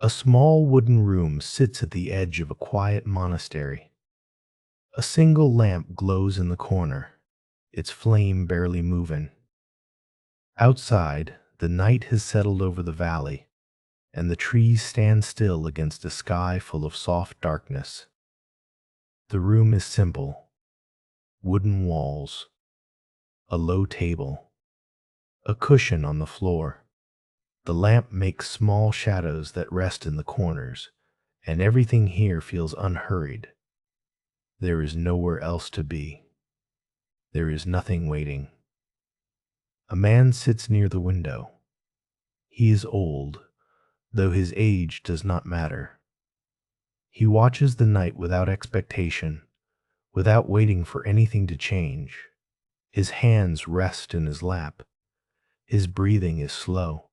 A small wooden room sits at the edge of a quiet monastery. A single lamp glows in the corner, its flame barely moving. Outside, the night has settled over the valley, and the trees stand still against a sky full of soft darkness. The room is simple: wooden walls, a low table, a cushion on the floor. The lamp makes small shadows that rest in the corners, and everything here feels unhurried. There is nowhere else to be. There is nothing waiting. A man sits near the window. He is old, though his age does not matter. He watches the night without expectation, without waiting for anything to change. His hands rest in his lap. His breathing is slow.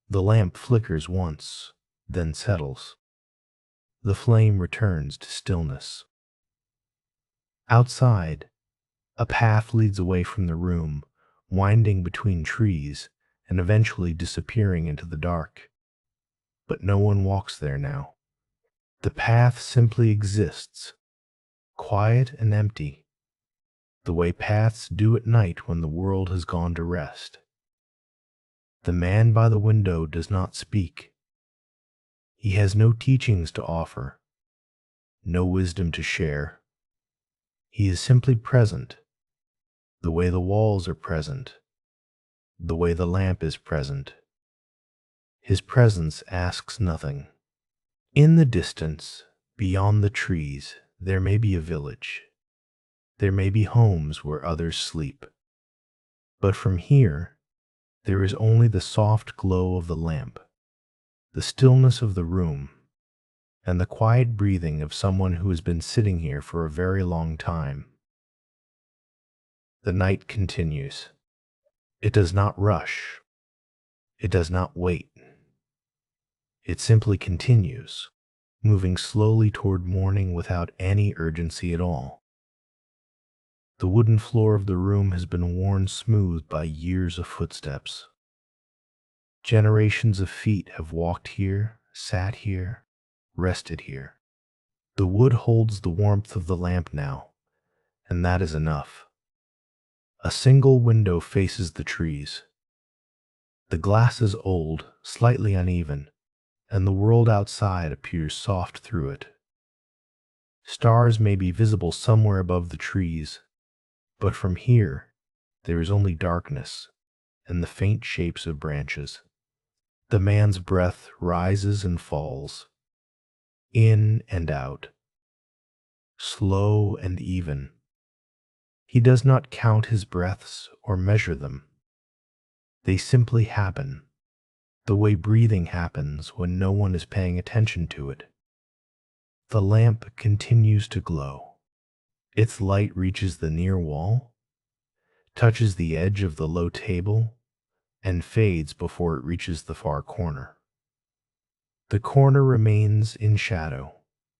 The lamp flickers once, then settles. The flame returns to stillness. Outside, a path leads away from the room, winding between trees and eventually disappearing into the dark. But no one walks there now. The path simply exists, quiet and empty, the way paths do at night when the world has gone to rest. The man by the window does not speak. He has no teachings to offer, no wisdom to share. He is simply present, the way the walls are present, the way the lamp is present. His presence asks nothing. In the distance, beyond the trees, there may be a village. There may be homes where others sleep. But from here, there is only the soft glow of the lamp, the stillness of the room, and the quiet breathing of someone who has been sitting here for a very long time. The night continues. It does not rush. It does not wait. It simply continues, moving slowly toward morning without any urgency at all. The wooden floor of the room has been worn smooth by years of footsteps. Generations of feet have walked here, sat here, rested here. The wood holds the warmth of the lamp now, and that is enough. A single window faces the trees. The glass is old, slightly uneven, and the world outside appears soft through it. Stars may be visible somewhere above the trees, but from here, there is only darkness and the faint shapes of branches. The man's breath rises and falls, in and out, slow and even. He does not count his breaths or measure them. They simply happen, the way breathing happens when no one is paying attention to it. The lamp continues to glow. Its light reaches the near wall, touches the edge of the low table, and fades before it reaches the far corner. The corner remains in shadow,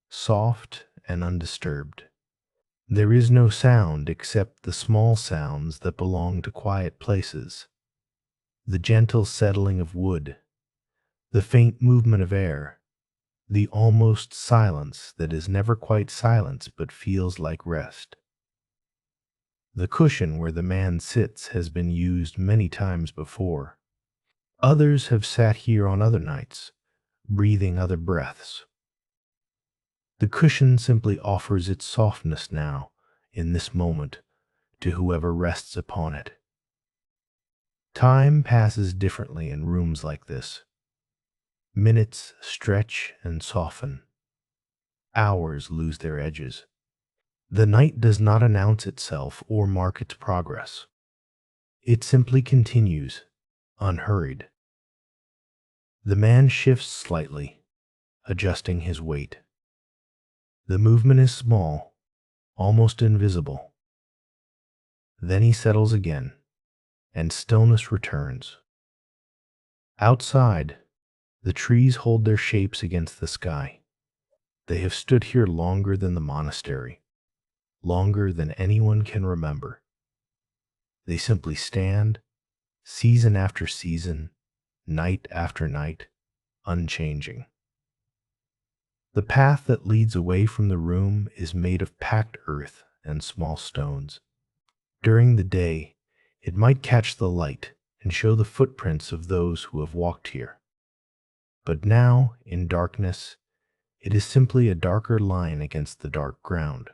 soft and undisturbed. There is no sound except the small sounds that belong to quiet places. The gentle settling of wood, the faint movement of air, the almost silence that is never quite silence but feels like rest. The cushion where the man sits has been used many times before. Others have sat here on other nights, breathing other breaths. The cushion simply offers its softness now, in this moment, to whoever rests upon it. Time passes differently in rooms like this. Minutes stretch and soften. Hours lose their edges. The night does not announce itself or mark its progress. It simply continues, unhurried. The man shifts slightly, adjusting his weight. The movement is small, almost invisible. Then he settles again, and stillness returns. Outside, the trees hold their shapes against the sky. They have stood here longer than the monastery, longer than anyone can remember. They simply stand, season after season, night after night, unchanging. The path that leads away from the room is made of packed earth and small stones. During the day, it might catch the light and show the footprints of those who have walked here. But now, in darkness, it is simply a darker line against the dark ground.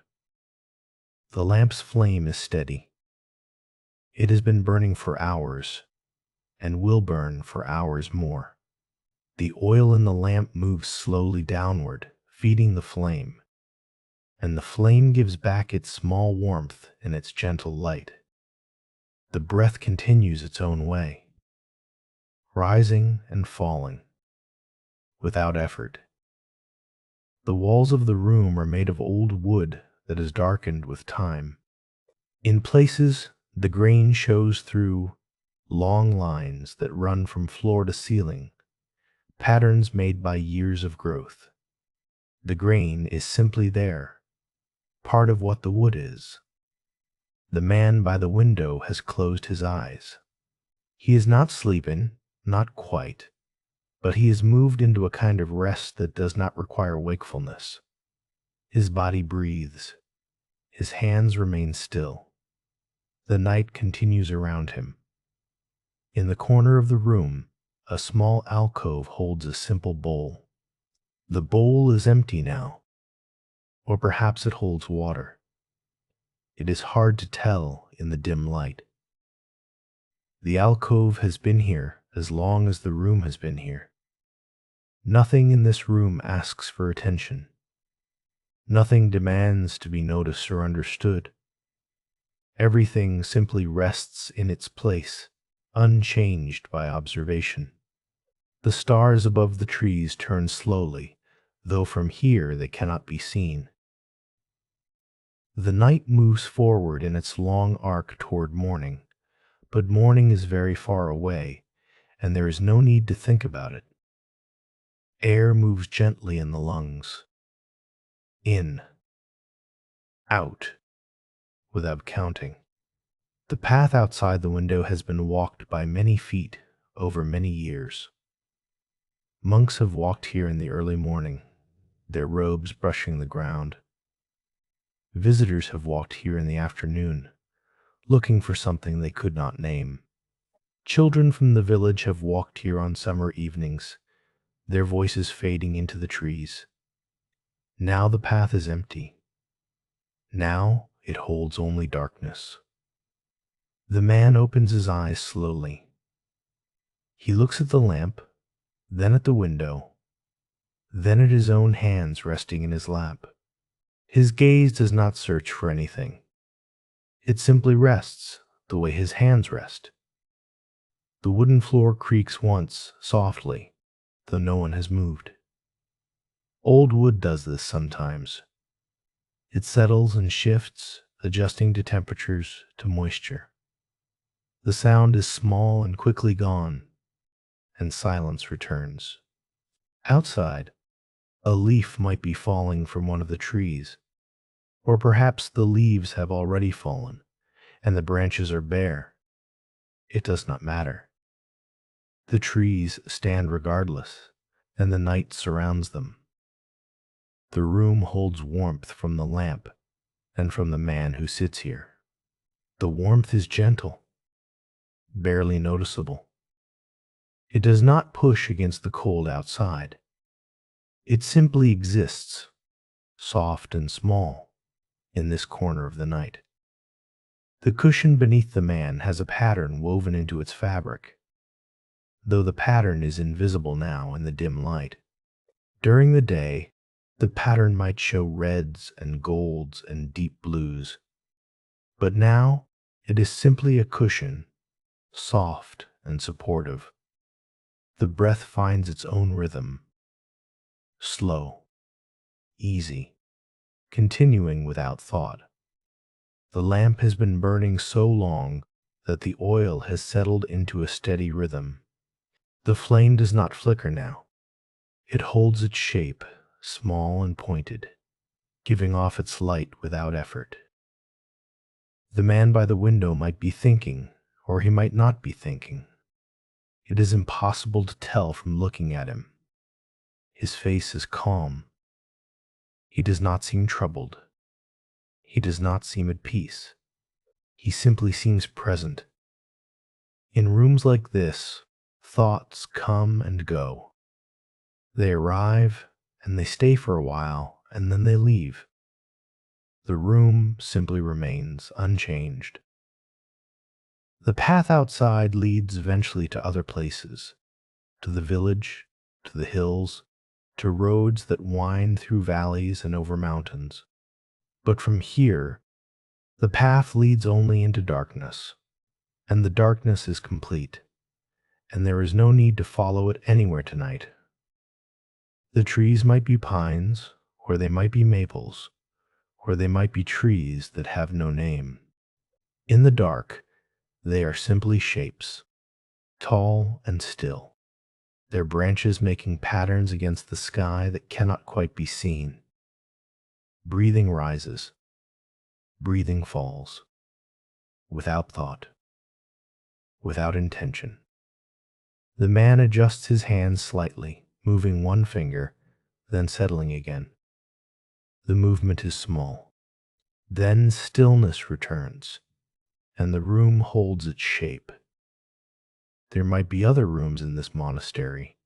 The lamp's flame is steady. It has been burning for hours and will burn for hours more. The oil in the lamp moves slowly downward, feeding the flame, and the flame gives back its small warmth and its gentle light. The breath continues its own way, rising and falling, without effort. The walls of the room are made of old wood that is darkened with time. In places, the grain shows through long lines that run from floor to ceiling, patterns made by years of growth. The grain is simply there, part of what the wood is. The man by the window has closed his eyes. He is not sleeping, not quite, but he is moved into a kind of rest that does not require wakefulness. His body breathes. His hands remain still. The night continues around him. In the corner of the room, a small alcove holds a simple bowl. The bowl is empty now, or perhaps it holds water. It is hard to tell in the dim light. The alcove has been here as long as the room has been here. Nothing in this room asks for attention. Nothing demands to be noticed or understood. Everything simply rests in its place, unchanged by observation. The stars above the trees turn slowly, though from here they cannot be seen. The night moves forward in its long arc toward morning, but morning is very far away, and there is no need to think about it. Air moves gently in the lungs. In, out, without counting. The path outside the window has been walked by many feet over many years. Monks have walked here in the early morning, their robes brushing the ground. Visitors have walked here in the afternoon, looking for something they could not name. Children from the village have walked here on summer evenings, their voices fading into the trees. Now the path is empty. Now it holds only darkness. The man opens his eyes slowly. He looks at the lamp, then at the window, then at his own hands resting in his lap. His gaze does not search for anything. It simply rests the way his hands rest. The wooden floor creaks once, softly, though no one has moved. Old wood does this sometimes. It settles and shifts, adjusting to temperatures, to moisture. The sound is small and quickly gone, and silence returns. Outside, a leaf might be falling from one of the trees, or perhaps the leaves have already fallen, and the branches are bare. It does not matter. The trees stand regardless, and the night surrounds them. The room holds warmth from the lamp and from the man who sits here. The warmth is gentle, barely noticeable. It does not push against the cold outside. It simply exists, soft and small, in this corner of the night. The cushion beneath the man has a pattern woven into its fabric, though the pattern is invisible now in the dim light. During the day, the pattern might show reds and golds and deep blues, but now it is simply a cushion, soft and supportive. The breath finds its own rhythm, slow, easy, continuing without thought. The lamp has been burning so long that the oil has settled into a steady rhythm. The flame does not flicker now. It holds its shape, small and pointed, giving off its light without effort. The man by the window might be thinking, or he might not be thinking. It is impossible to tell from looking at him. His face is calm, He does not seem troubled. He does not seem at peace. He simply seems present. In rooms like this, thoughts come and go. They arrive and they stay for a while and then they leave. The room simply remains unchanged. The path outside leads eventually to other places, to the village, to the hills, to roads that wind through valleys and over mountains. But from here, the path leads only into darkness, and the darkness is complete, and there is no need to follow it anywhere tonight. The trees might be pines, or they might be maples, or they might be trees that have no name. In the dark, they are simply shapes, tall and still, their branches making patterns against the sky that cannot quite be seen. Breathing rises, breathing falls, without thought, without intention. The man adjusts his hands slightly, moving one finger, then settling again. The movement is small. Then stillness returns, and the room holds its shape. There might be other rooms in this monastery.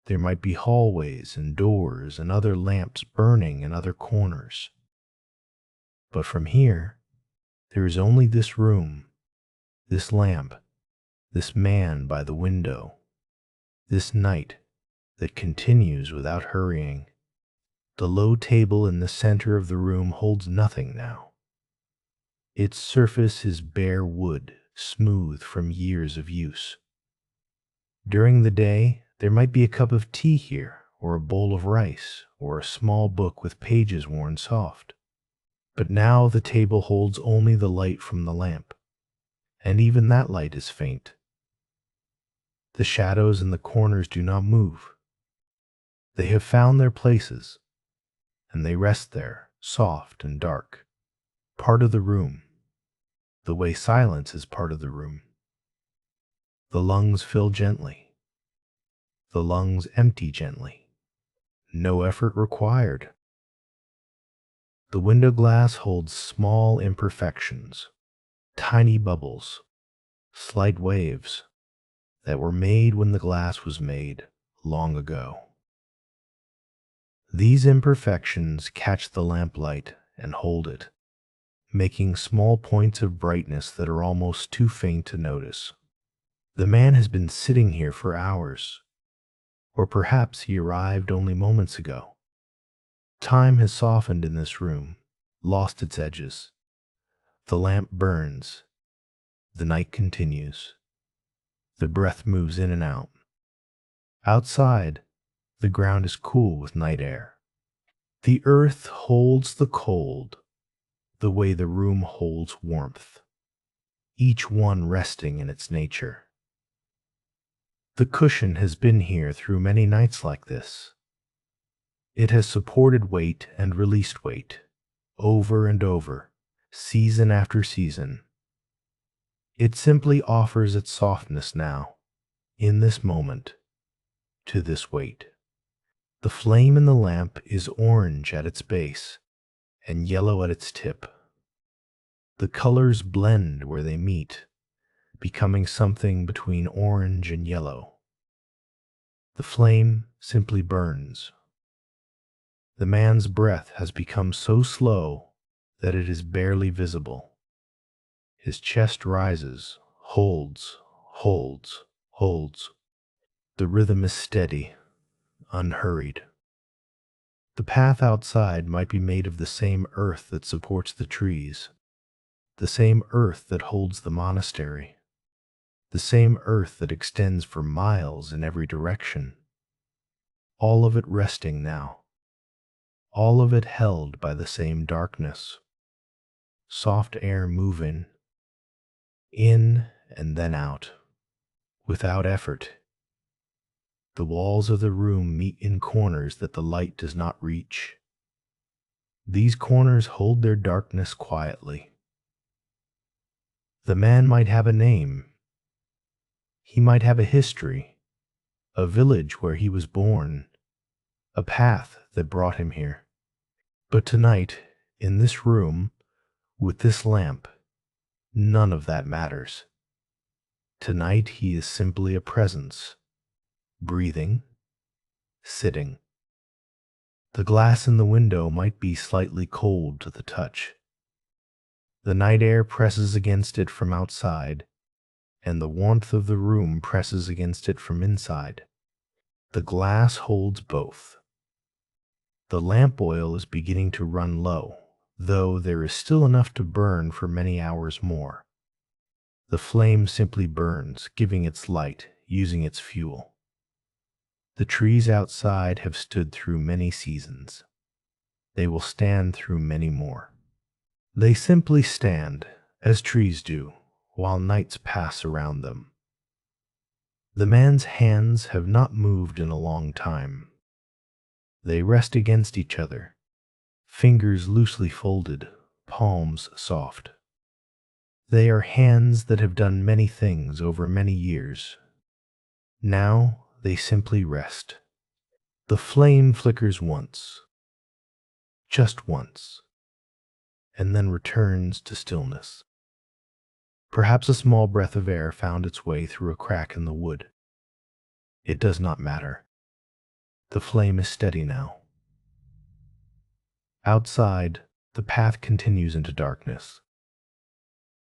There might be hallways and doors and other lamps burning in other corners. But from here, there is only this room, this lamp, this man by the window, this night that continues without hurrying. The low table in the center of the room holds nothing now. Its surface is bare wood, smooth from years of use. During the day, there might be a cup of tea here, or a bowl of rice, or a small book with pages worn soft. But now the table holds only the light from the lamp, and even that light is faint. The shadows in the corners do not move. They have found their places, and they rest there, soft and dark, part of the room, the way silence is part of the room. The lungs fill gently. The lungs empty gently. No effort required. The window glass holds small imperfections, tiny bubbles, slight waves that were made when the glass was made long ago. These imperfections catch the lamplight and hold it, making small points of brightness that are almost too faint to notice. The man has been sitting here for hours, or perhaps he arrived only moments ago. Time has softened in this room, lost its edges. The lamp burns. The night continues. The breath moves in and out. Outside, the ground is cool with night air. The earth holds the cold the way the room holds warmth, each one resting in its nature. The cushion has been here through many nights like this. It has supported weight and released weight, over and over, season after season. It simply offers its softness now, in this moment, to this weight. The flame in the lamp is orange at its base and yellow at its tip. The colors blend where they meet, becoming something between orange and yellow. The flame simply burns. The man's breath has become so slow that it is barely visible. His chest rises, holds, holds, holds. The rhythm is steady, unhurried. The path outside might be made of the same earth that supports the trees, the same earth that holds the monastery, the same earth that extends for miles in every direction. All of it resting now, all of it held by the same darkness. Soft air moving, in and then out, without effort. The walls of the room meet in corners that the light does not reach. These corners hold their darkness quietly. The man might have a name. He might have a history, a village where he was born, a path that brought him here. But tonight, in this room, with this lamp, none of that matters. Tonight he is simply a presence, breathing, sitting. The glass in the window might be slightly cold to the touch. The night air presses against it from outside, and the warmth of the room presses against it from inside. The glass holds both. The lamp oil is beginning to run low, though there is still enough to burn for many hours more. The flame simply burns, giving its light, using its fuel. The trees outside have stood through many seasons. They will stand through many more. They simply stand, as trees do, while nights pass around them. The man's hands have not moved in a long time. They rest against each other, fingers loosely folded, palms soft. They are hands that have done many things over many years. Now they simply rest. The flame flickers once, just once, and then returns to stillness. Perhaps a small breath of air found its way through a crack in the wood. It does not matter. The flame is steady now. Outside, the path continues into darkness.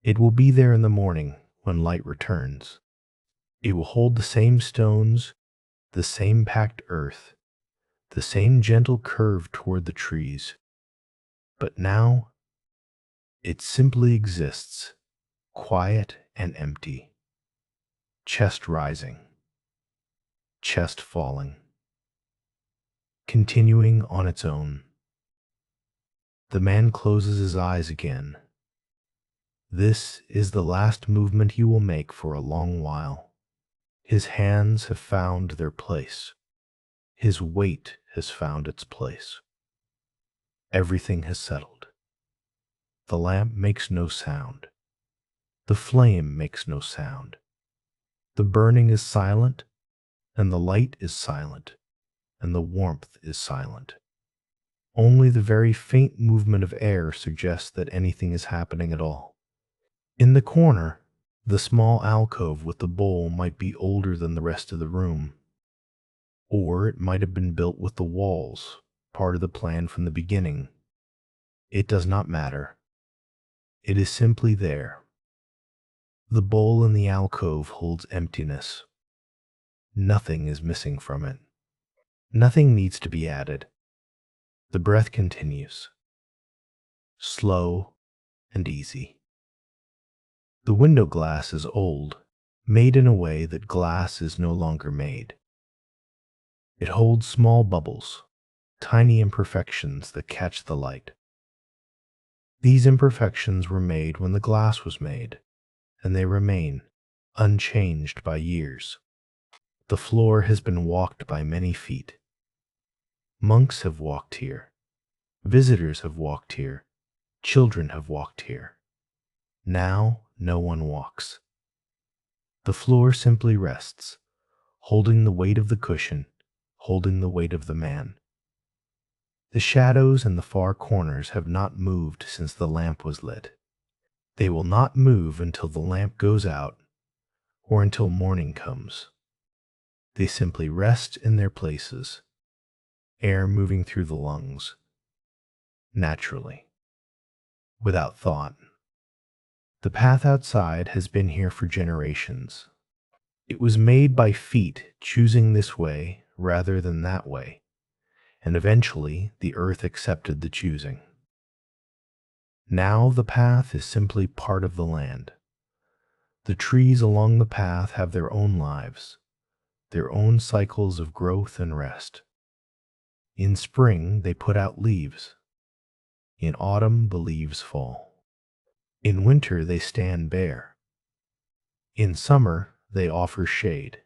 It will be there in the morning when light returns. It will hold the same stones, the same packed earth, the same gentle curve toward the trees. But now, it simply exists, quiet and empty. Chest rising, chest falling, continuing on its own. The man closes his eyes again. This is the last movement he will make for a long while. His hands have found their place. His weight has found its place. Everything has settled. The lamp makes no sound. The flame makes no sound. The burning is silent, and the light is silent, and the warmth is silent. Only the very faint movement of air suggests that anything is happening at all. In the corner, the small alcove with the bowl might be older than the rest of the room. Or it might have been built with the walls, part of the plan from the beginning. It does not matter. It is simply there. The bowl in the alcove holds emptiness. Nothing is missing from it. Nothing needs to be added. The breath continues, slow and easy. The window glass is old, made in a way that glass is no longer made. It holds small bubbles, tiny imperfections that catch the light. These imperfections were made when the glass was made, and they remain unchanged by years. The floor has been walked by many feet. Monks have walked here. Visitors have walked here. Children have walked here. Now no one walks. The floor simply rests, holding the weight of the cushion, holding the weight of the man. The shadows in the far corners have not moved since the lamp was lit. They will not move until the lamp goes out or until morning comes. They simply rest in their places, air moving through the lungs, naturally, without thought. The path outside has been here for generations. It was made by feet choosing this way rather than that way, and eventually the earth accepted the choosing. Now the path is simply part of the land. The trees along the path have their own lives, their own cycles of growth and rest. In spring, they put out leaves. In autumn, the leaves fall. In winter, they stand bare. In summer, they offer shade.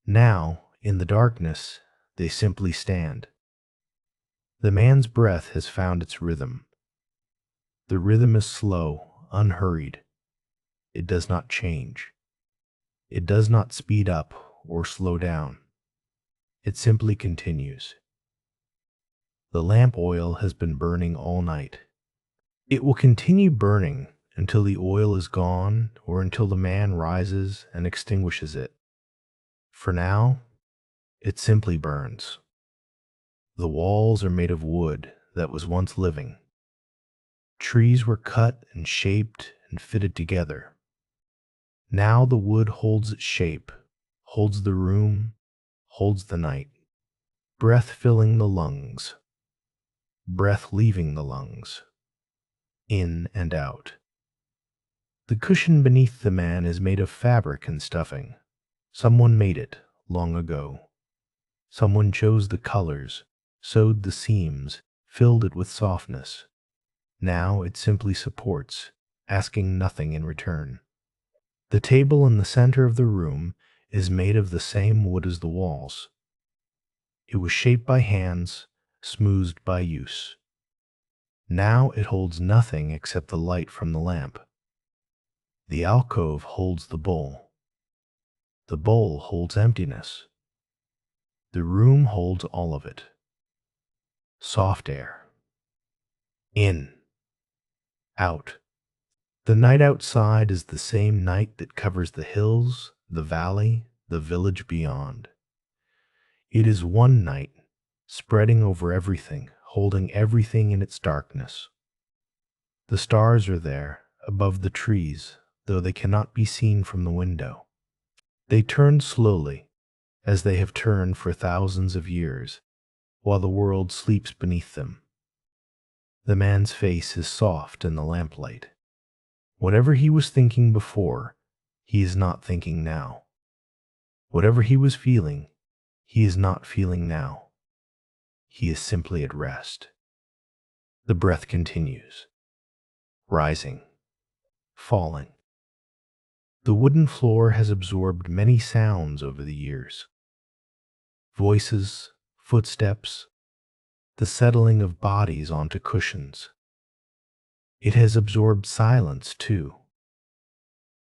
Now, in the darkness, they simply stand. The man's breath has found its rhythm. The rhythm is slow, unhurried. It does not change. It does not speed up or slow down. It simply continues. The lamp oil has been burning all night. It will continue burning until the oil is gone or until the man rises and extinguishes it. For now, it simply burns. The walls are made of wood that was once living. Trees were cut and shaped and fitted together. Now the wood holds its shape, holds the room, holds the night. Breath filling the lungs, breath leaving the lungs, in and out. The cushion beneath the man is made of fabric and stuffing. Someone made it long ago. Someone chose the colors, sewed the seams, filled it with softness. Now it simply supports, asking nothing in return. The table in the center of the room is made of the same wood as the walls. It was shaped by hands, smoothed by use. Now it holds nothing except the light from the lamp. The alcove holds the bowl. The bowl holds emptiness. The room holds all of it. Soft air. In. Out. The night outside is the same night that covers the hills, the valley, the village beyond. It is one night, spreading over everything, holding everything in its darkness. The stars are there, above the trees, though they cannot be seen from the window. They turn slowly, as they have turned for thousands of years, while the world sleeps beneath them. The man's face is soft in the lamplight. Whatever he was thinking before, he is not thinking now. Whatever he was feeling, he is not feeling now. He is simply at rest. The breath continues, rising, falling. The wooden floor has absorbed many sounds over the years. Voices, footsteps, the settling of bodies onto cushions. It has absorbed silence too.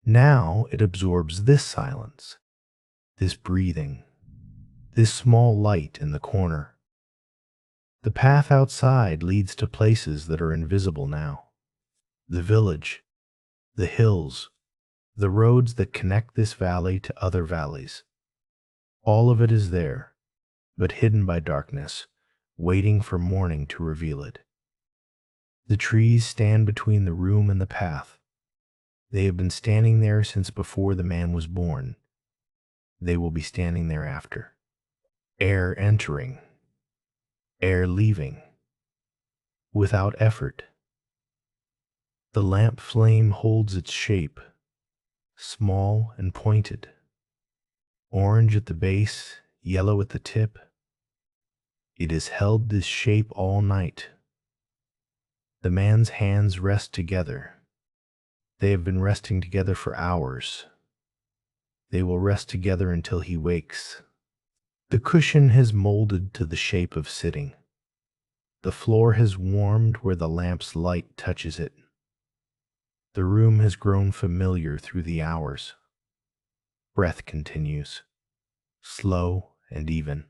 Now it absorbs this silence, this breathing, this small light in the corner. The path outside leads to places that are invisible now. The village, the hills, the roads that connect this valley to other valleys. All of it is there, but hidden by darkness, waiting for morning to reveal it. The trees stand between the room and the path. They have been standing there since before the man was born. They will be standing there after. Air entering, air leaving, without effort. The lamp flame holds its shape, small and pointed, orange at the base, yellow at the tip. It has held this shape all night. The man's hands rest together. They have been resting together for hours. They will rest together until he wakes. The cushion has molded to the shape of sitting. The floor has warmed where the lamp's light touches it. The room has grown familiar through the hours. Breath continues, slow and even.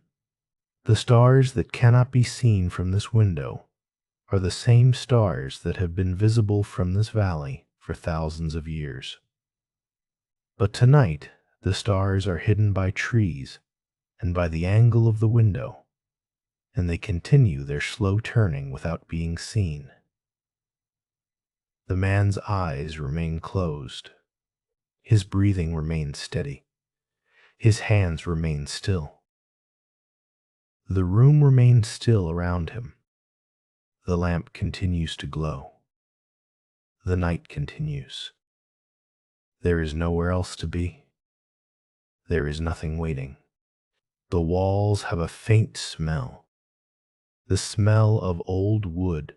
The stars that cannot be seen from this window are the same stars that have been visible from this valley for thousands of years. But tonight, the stars are hidden by trees and by the angle of the window, and they continue their slow turning without being seen. The man's eyes remain closed. His breathing remains steady. His hands remain still. The room remains still around him. The lamp continues to glow. The night continues. There is nowhere else to be. There is nothing waiting. The walls have a faint smell. The smell of old wood,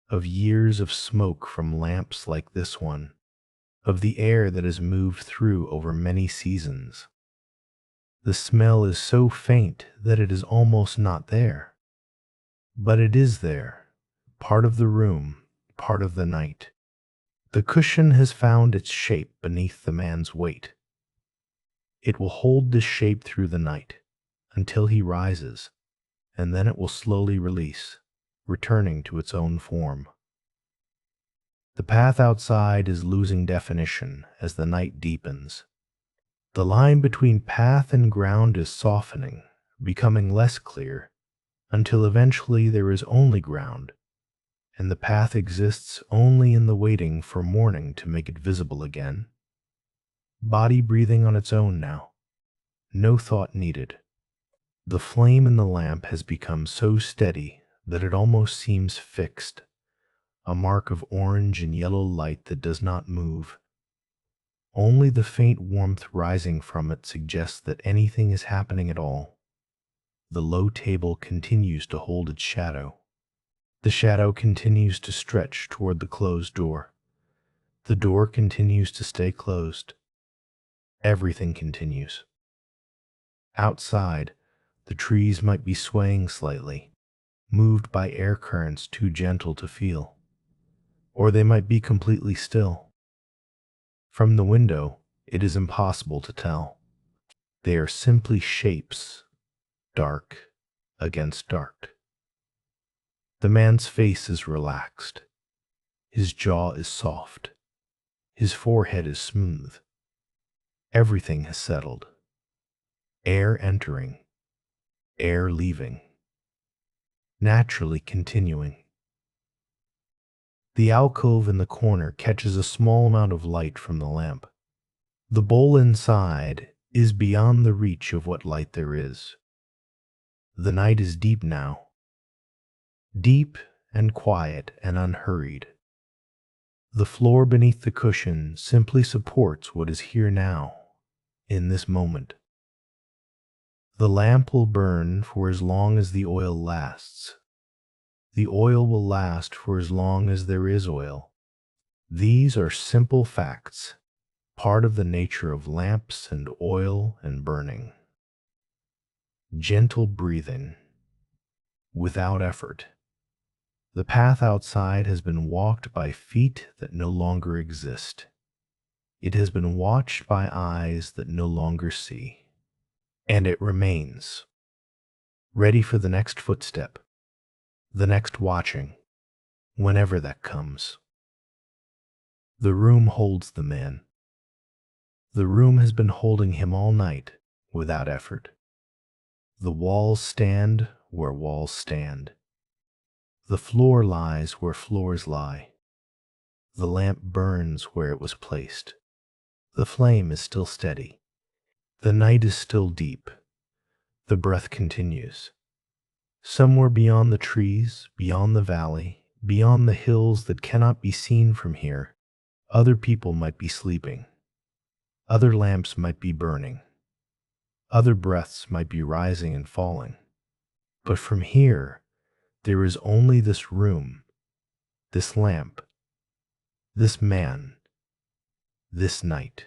of years of smoke from lamps like this one, of the air that has moved through over many seasons. The smell is so faint that it is almost not there. But it is there, part of the room, part of the night. The cushion has found its shape beneath the man's weight. It will hold this shape through the night, until he rises, and then it will slowly release. returning to its own form. The path outside is losing definition as the night deepens. The line between path and ground is softening, becoming less clear, until eventually there is only ground, and the path exists only in the waiting for morning to make it visible again. Body breathing on its own now. No thought needed. The flame in the lamp has become so steady that it almost seems fixed, a mark of orange and yellow light that does not move. Only the faint warmth rising from it suggests that anything is happening at all. The low table continues to hold its shadow. The shadow continues to stretch toward the closed door. The door continues to stay closed. Everything continues. Outside, the trees might be swaying slightly, moved by air currents too gentle to feel. Or they might be completely still. From the window, it is impossible to tell. They are simply shapes, dark against dark. The man's face is relaxed. His jaw is soft. His forehead is smooth. Everything has settled. Air entering, air leaving, naturally continuing. The alcove in the corner catches a small amount of light from the lamp. The bowl inside is beyond the reach of what light there is. The night is deep now. Deep and quiet and unhurried. The floor beneath the cushion simply supports what is here now, in this moment. The lamp will burn for as long as the oil lasts. The oil will last for as long as there is oil. These are simple facts, part of the nature of lamps and oil and burning. Gentle breathing, without effort. The path outside has been walked by feet that no longer exist. It has been watched by eyes that no longer see. And it remains, ready for the next footstep, the next watching, whenever that comes. The room holds the man. The room has been holding him all night, without effort. The walls stand where walls stand. The floor lies where floors lie. The lamp burns where it was placed. The flame is still steady. The night is still deep. The breath continues. Somewhere beyond the trees, beyond the valley, beyond the hills that cannot be seen from here, other people might be sleeping. Other lamps might be burning. Other breaths might be rising and falling. But from here, there is only this room, this lamp, this man, this night.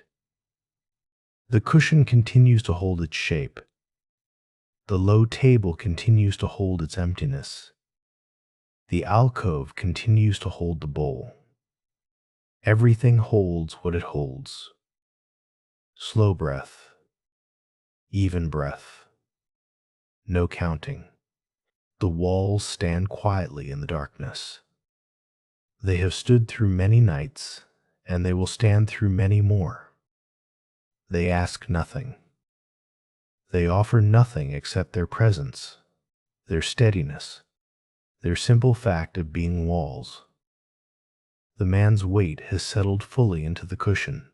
The cushion continues to hold its shape. The low table continues to hold its emptiness. The alcove continues to hold the bowl. Everything holds what it holds. Slow breath, even breath, no counting. The walls stand quietly in the darkness. They have stood through many nights, and they will stand through many more. They ask nothing. They offer nothing except their presence, their steadiness, their simple fact of being walls. The man's weight has settled fully into the cushion.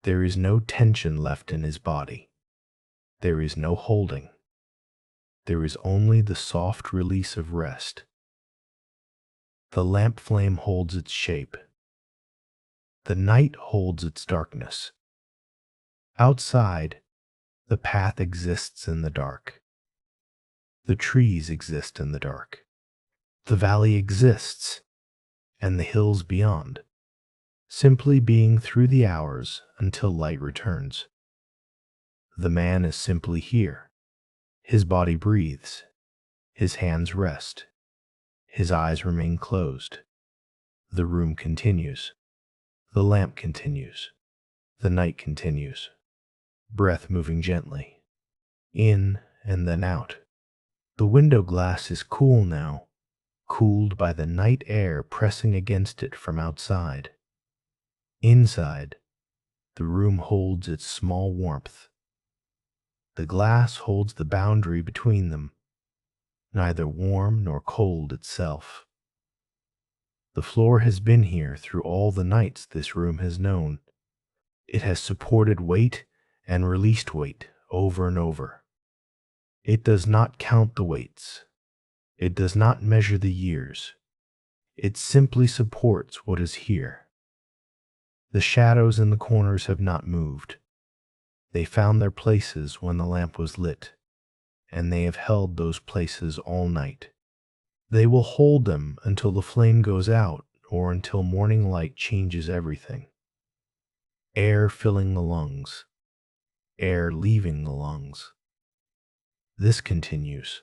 There is no tension left in his body. There is no holding. There is only the soft release of rest. The lamp flame holds its shape. The night holds its darkness. Outside, the path exists in the dark. The trees exist in the dark. The valley exists, and the hills beyond, simply being through the hours until light returns. The man is simply here. His body breathes. His hands rest. His eyes remain closed. The room continues. The lamp continues. The night continues. Breath moving gently, in and then out. The window glass is cool now, cooled by the night air pressing against it from outside. Inside, the room holds its small warmth. The glass holds the boundary between them, neither warm nor cold itself. The floor has been here through all the nights this room has known. It has supported weight and released weight over and over. It does not count the weights. It does not measure the years. It simply supports what is here. The shadows in the corners have not moved. They found their places when the lamp was lit, and they have held those places all night. They will hold them until the flame goes out or until morning light changes everything. Air filling the lungs, air leaving the lungs. This continues.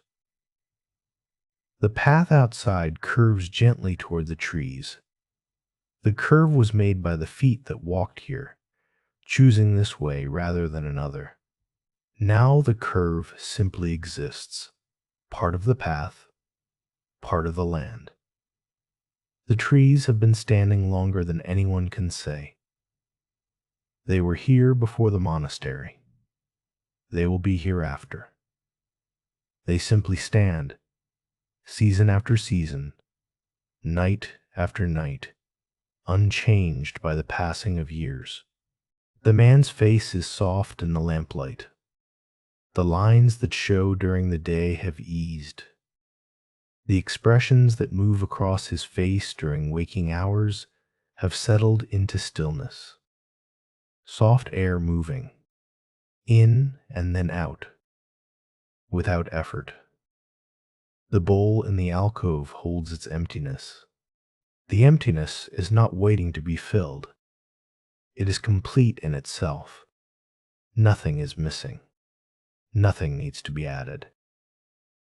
The path outside curves gently toward the trees. The curve was made by the feet that walked here, choosing this way rather than another. Now the curve simply exists, part of the path, part of the land. The trees have been standing longer than anyone can say. They were here before the monastery. They will be hereafter. They simply stand, season after season, night after night, unchanged by the passing of years. The man's face is soft in the lamplight. The lines that show during the day have eased. The expressions that move across his face during waking hours have settled into stillness. Soft air moving, in and then out, without effort. The bowl in the alcove holds its emptiness. The emptiness is not waiting to be filled. It is complete in itself. Nothing is missing. Nothing needs to be added.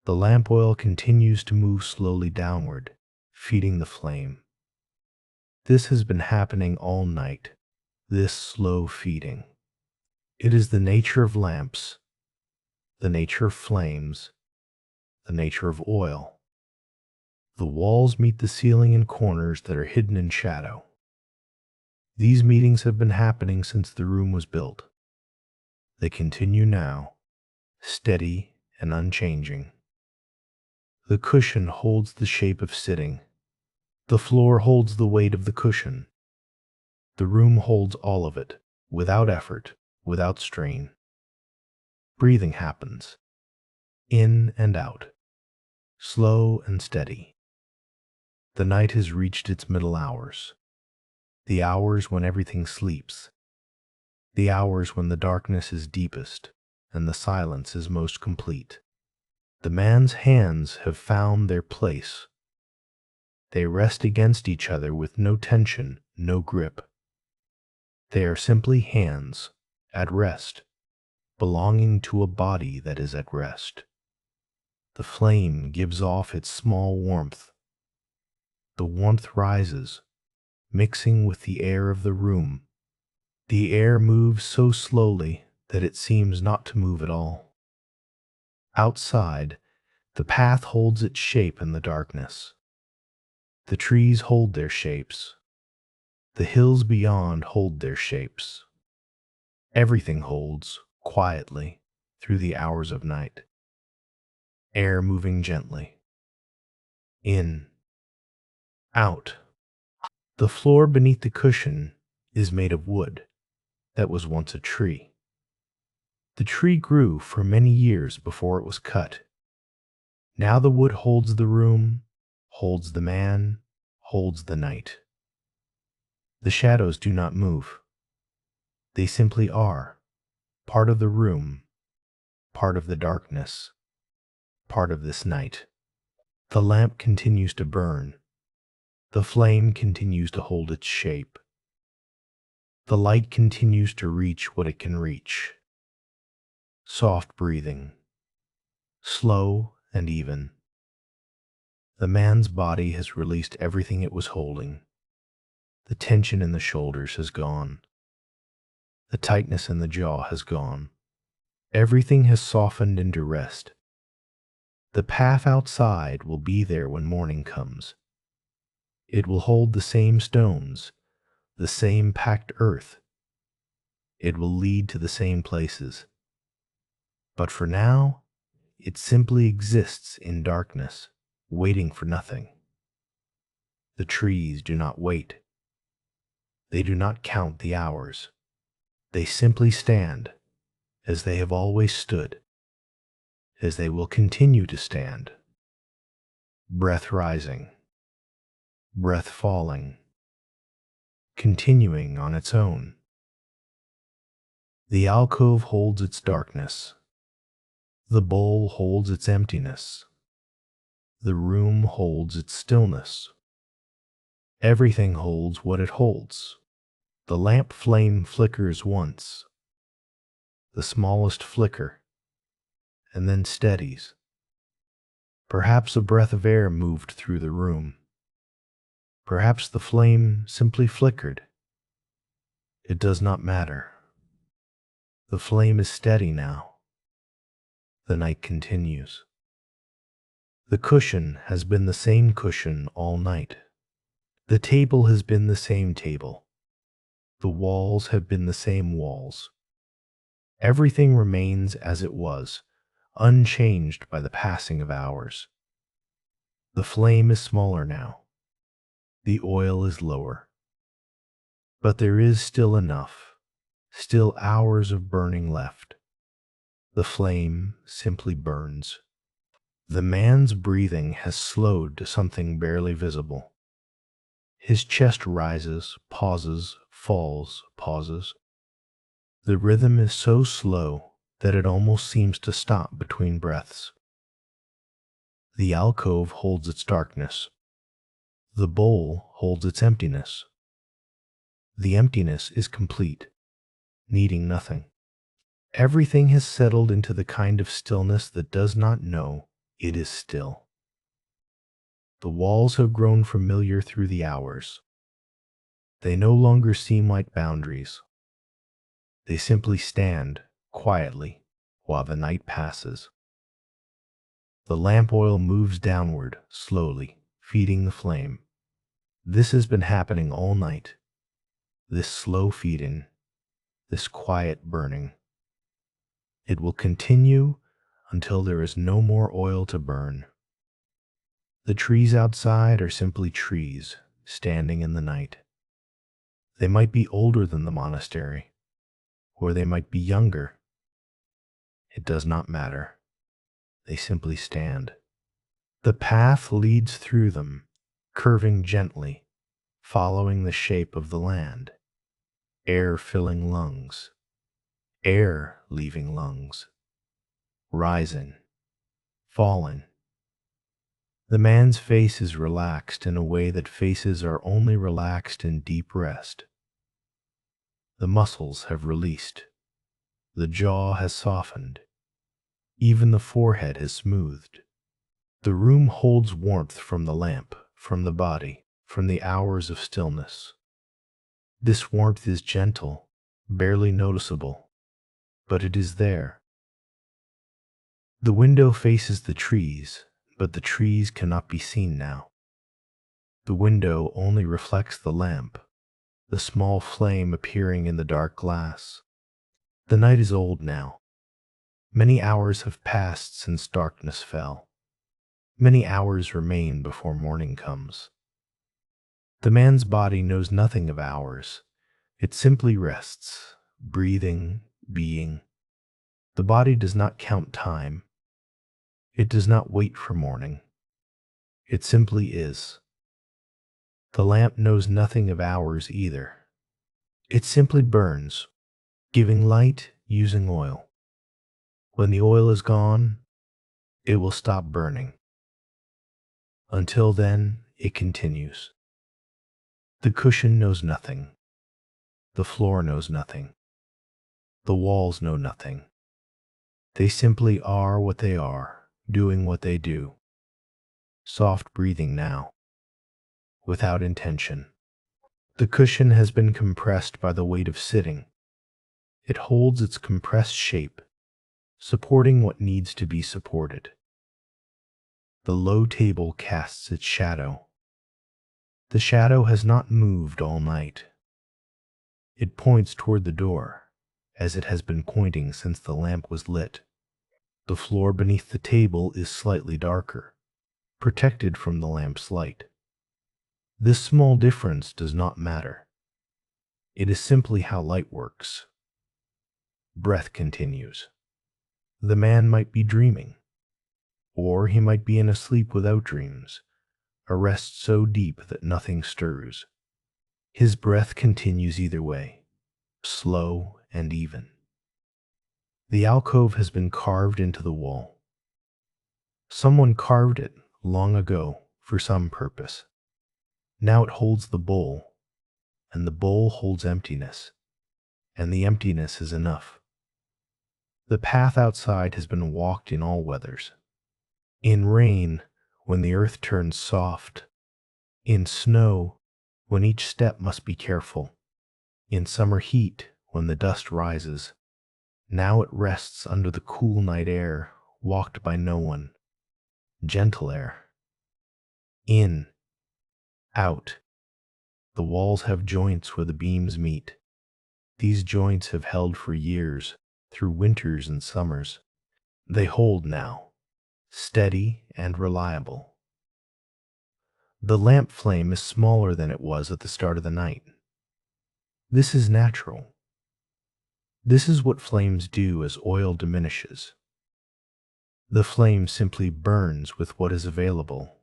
The lamp oil continues to move slowly downward, feeding the flame. This has been happening all night, this slow feeding. It is the nature of lamps, the nature of flames, the nature of oil. The walls meet the ceiling in corners that are hidden in shadow. These meetings have been happening since the room was built. They continue now, steady and unchanging. The cushion holds the shape of sitting. The floor holds the weight of the cushion. The room holds all of it, without effort, without strain. Breathing happens, in and out, slow and steady. The night has reached its middle hours, the hours when everything sleeps, the hours when the darkness is deepest and the silence is most complete. The man's hands have found their place. They rest against each other with no tension, no grip. They are simply hands, at rest, belonging to a body that is at rest. The flame gives off its small warmth. The warmth rises, mixing with the air of the room. The air moves so slowly that it seems not to move at all. Outside, the path holds its shape in the darkness. The trees hold their shapes. The hills beyond hold their shapes. Everything holds, quietly, through the hours of night. Air moving gently. In. Out. The floor beneath the cushion is made of wood that was once a tree. The tree grew for many years before it was cut. Now the wood holds the room, holds the man, holds the night. The shadows do not move. They simply are, part of the room, part of the darkness, part of this night. The lamp continues to burn. The flame continues to hold its shape. The light continues to reach what it can reach. Soft breathing, slow and even. The man's body has released everything it was holding. The tension in the shoulders has gone. The tightness in the jaw has gone. Everything has softened into rest. The path outside will be there when morning comes. It will hold the same stones, the same packed earth. It will lead to the same places. But for now, it simply exists in darkness, waiting for nothing. The trees do not wait. They do not count the hours. They simply stand, as they have always stood, as they will continue to stand. Breath rising, breath falling, continuing on its own. The alcove holds its darkness. The bowl holds its emptiness. The room holds its stillness. Everything holds what it holds. The lamp flame flickers once, the smallest flicker, and then steadies. Perhaps a breath of air moved through the room. Perhaps the flame simply flickered. It does not matter. The flame is steady now. The night continues. The cushion has been the same cushion all night. The table has been the same table. The walls have been the same walls. Everything remains as it was, unchanged by the passing of hours. The flame is smaller now. The oil is lower. But there is still enough, still hours of burning left. The flame simply burns. The man's breathing has slowed to something barely visible. His chest rises, pauses, falls, pauses. The rhythm is so slow that it almost seems to stop between breaths. The alcove holds its darkness. The bowl holds its emptiness. The emptiness is complete, needing nothing. Everything has settled into the kind of stillness that does not know it is still. The walls have grown familiar through the hours. They no longer seem like boundaries. They simply stand quietly while the night passes. The lamp oil moves downward slowly, feeding the flame. This has been happening all night. This slow feeding, this quiet burning. It will continue until there is no more oil to burn. The trees outside are simply trees standing in the night. They might be older than the monastery, or they might be younger. It does not matter. They simply stand. The path leads through them, curving gently, following the shape of the land. Air filling lungs, air leaving lungs, rising, falling. The man's face is relaxed in a way that faces are only relaxed in deep rest. The muscles have released. The jaw has softened. Even the forehead has smoothed. The room holds warmth from the lamp, from the body, from the hours of stillness. This warmth is gentle, barely noticeable, but it is there. The window faces the trees, but the trees cannot be seen now. The window only reflects the lamp, the small flame appearing in the dark glass. The night is old now. Many hours have passed since darkness fell. Many hours remain before morning comes. The man's body knows nothing of hours. It simply rests, breathing, being. The body does not count time. It does not wait for morning. It simply is. The lamp knows nothing of hours either. It simply burns, giving light using oil. When the oil is gone, it will stop burning. Until then, it continues. The cushion knows nothing. The floor knows nothing. The walls know nothing. They simply are what they are, doing what they do. Soft breathing now, without intention. The cushion has been compressed by the weight of sitting. It holds its compressed shape, supporting what needs to be supported. The low table casts its shadow. The shadow has not moved all night. It points toward the door, as it has been pointing since the lamp was lit. The floor beneath the table is slightly darker, protected from the lamp's light. This small difference does not matter. It is simply how light works. Breath continues. The man might be dreaming, or he might be in a sleep without dreams, a rest so deep that nothing stirs. His breath continues either way, slow and even. The alcove has been carved into the wall. Someone carved it long ago for some purpose. Now it holds the bowl, and the bowl holds emptiness, and the emptiness is enough. The path outside has been walked in all weathers. In rain, when the earth turns soft. In snow, when each step must be careful. In summer heat, when the dust rises. Now it rests under the cool night air, walked by no one. Gentle air. In. Out. The walls have joints where the beams meet. These joints have held for years, through winters and summers. They hold now, steady and reliable. The lamp flame is smaller than it was at the start of the night. This is natural. This is what flames do as oil diminishes. The flame simply burns with what is available.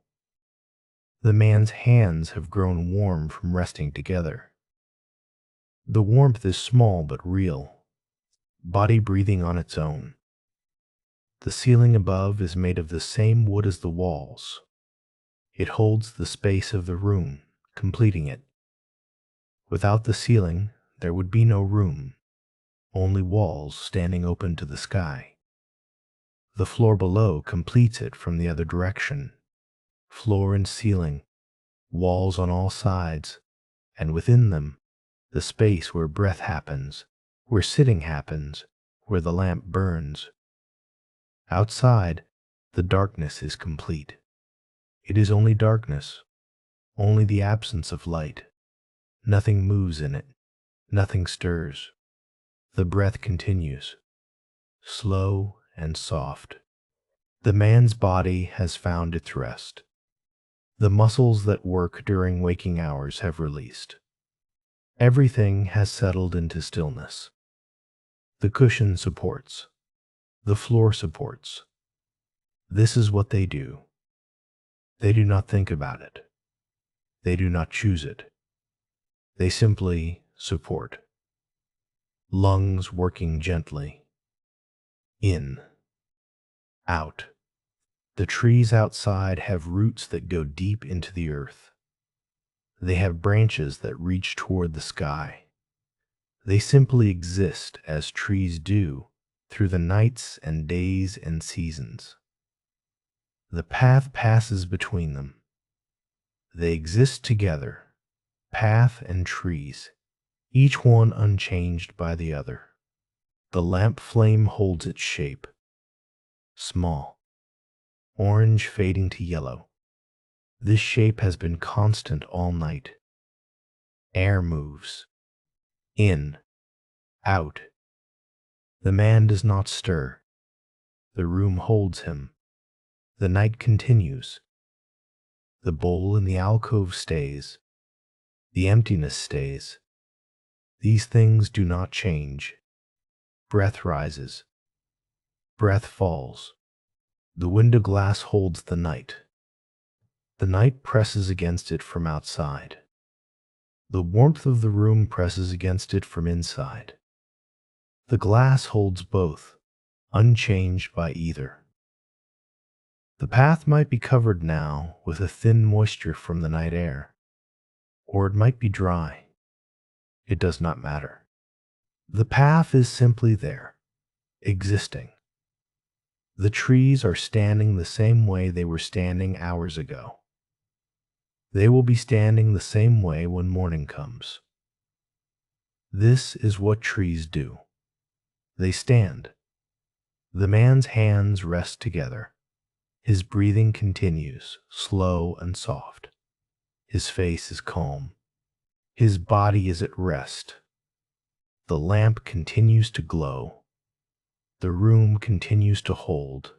The man's hands have grown warm from resting together. The warmth is small but real, body breathing on its own. The ceiling above is made of the same wood as the walls. It holds the space of the room, completing it. Without the ceiling, there would be no room, only walls standing open to the sky. The floor below completes it from the other direction. Floor and ceiling, walls on all sides, and within them, the space where breath happens, where sitting happens, where the lamp burns. Outside, the darkness is complete. It is only darkness, only the absence of light. Nothing moves in it, nothing stirs. The breath continues, slow and soft. The man's body has found its rest. The muscles that work during waking hours have released. Everything has settled into stillness. The cushion supports. The floor supports. This is what they do. They do not think about it. They do not choose it. They simply support. Lungs working gently. In. Out. The trees outside have roots that go deep into the earth. They have branches that reach toward the sky. They simply exist as trees do through the nights and days and seasons. The path passes between them. They exist together, path and trees, each one unchanged by the other. The lamp flame holds its shape, small, orange fading to yellow. This shape has been constant all night. Air moves. In. Out. The man does not stir. The room holds him. The night continues. The bowl in the alcove stays. The emptiness stays. These things do not change. Breath rises. Breath falls. The window glass holds the night. The night presses against it from outside. The warmth of the room presses against it from inside. The glass holds both, unchanged by either. The path might be covered now with a thin moisture from the night air, or it might be dry. It does not matter. The path is simply there, existing. The trees are standing the same way they were standing hours ago. They will be standing the same way when morning comes. This is what trees do. They stand. The man's hands rest together. His breathing continues, slow and soft. His face is calm. His body is at rest. The lamp continues to glow. The room continues to hold.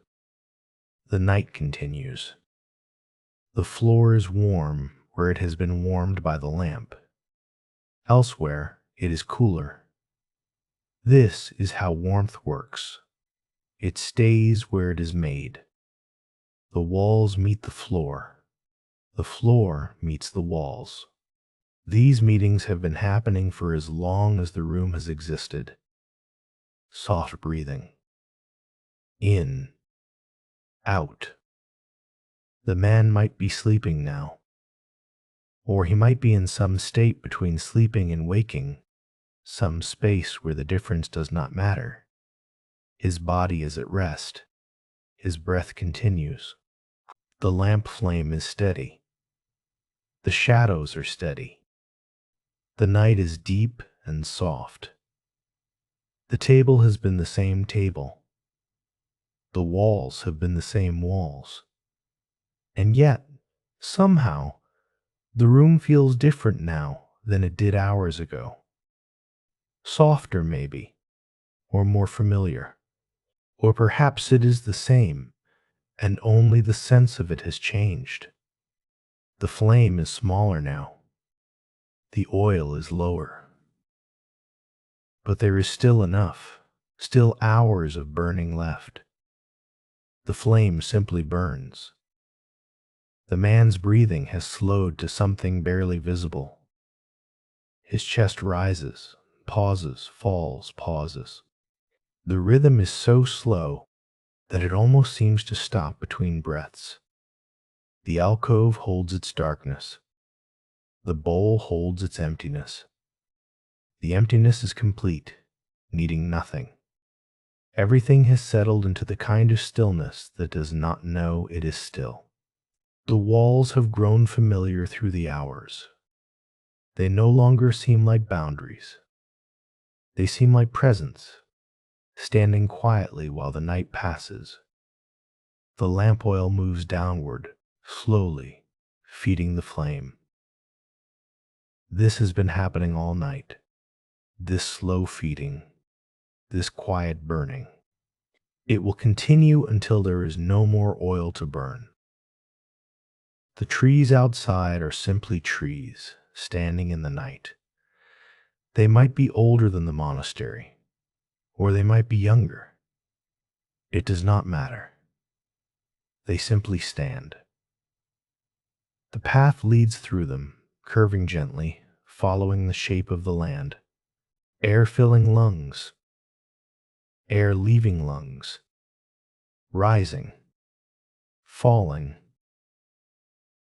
The night continues. The floor is warm where it has been warmed by the lamp. Elsewhere, it is cooler. This is how warmth works. It stays where it is made. The walls meet the floor. The floor meets the walls. These meetings have been happening for as long as the room has existed. Soft breathing. In. Out. The man might be sleeping now. Or he might be in some state between sleeping and waking, some space where the difference does not matter. His body is at rest. His breath continues. The lamp flame is steady. The shadows are steady. The night is deep and soft. The table has been the same table. The walls have been the same walls. And yet, somehow, the room feels different now than it did hours ago. Softer, maybe, or more familiar. Or perhaps it is the same, and only the sense of it has changed. The flame is smaller now. The oil is lower. But there is still enough, still hours of burning left. The flame simply burns. The man's breathing has slowed to something barely visible. His chest rises, pauses, falls, pauses. The rhythm is so slow that it almost seems to stop between breaths. The alcove holds its darkness. The bowl holds its emptiness. The emptiness is complete, needing nothing. Everything has settled into the kind of stillness that does not know it is still. The walls have grown familiar through the hours. They no longer seem like boundaries. They seem like presence, standing quietly while the night passes. The lamp oil moves downward, slowly, feeding the flame. This has been happening all night. This slow feeding, this quiet burning. It will continue until there is no more oil to burn. The trees outside are simply trees, standing in the night. They might be older than the monastery, or they might be younger. It does not matter. They simply stand. The path leads through them, curving gently, following the shape of the land. Air filling lungs. Air leaving lungs. Rising. Falling.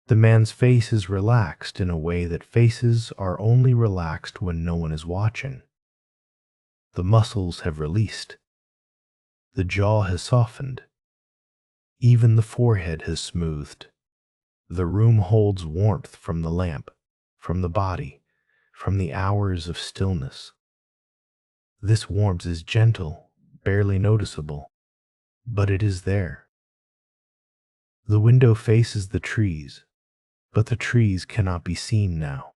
The man's face is relaxed in a way that faces are only relaxed when no one is watching. The muscles have released. The jaw has softened. Even the forehead has smoothed. The room holds warmth from the lamp, from the body, from the hours of stillness. This warmth is gentle, barely noticeable, but it is there. The window faces the trees, but the trees cannot be seen now.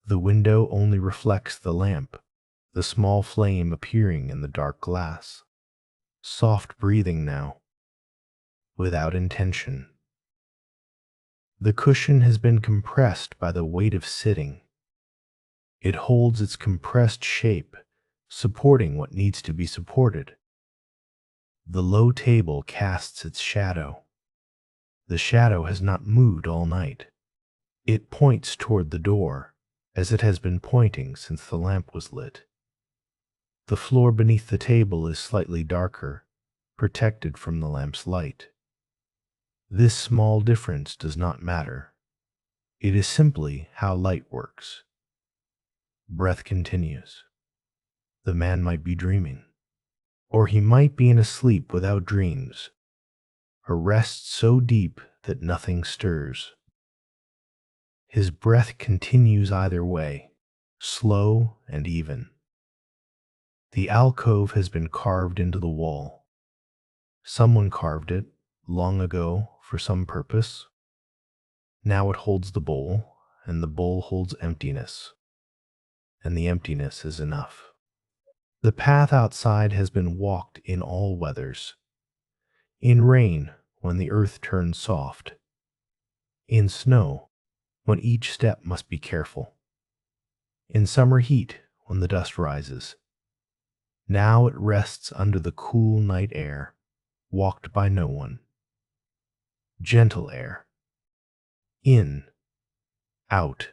The window only reflects the lamp, the small flame appearing in the dark glass. Soft breathing now, without intention. The cushion has been compressed by the weight of sitting. It holds its compressed shape, supporting what needs to be supported. The low table casts its shadow. The shadow has not moved all night. It points toward the door, as it has been pointing since the lamp was lit. The floor beneath the table is slightly darker, protected from the lamp's light. This small difference does not matter. It is simply how light works. Breath continues. The man might be dreaming, or he might be in a sleep without dreams, a rest so deep that nothing stirs. His breath continues either way, slow and even. The alcove has been carved into the wall. Someone carved it, long ago for some purpose. Now it holds the bowl, and the bowl holds emptiness, and the emptiness is enough. The path outside has been walked in all weathers. In rain, when the earth turns soft. In snow, when each step must be careful. In summer heat, when the dust rises. Now it rests under the cool night air, walked by no one. Gentle air. In, out.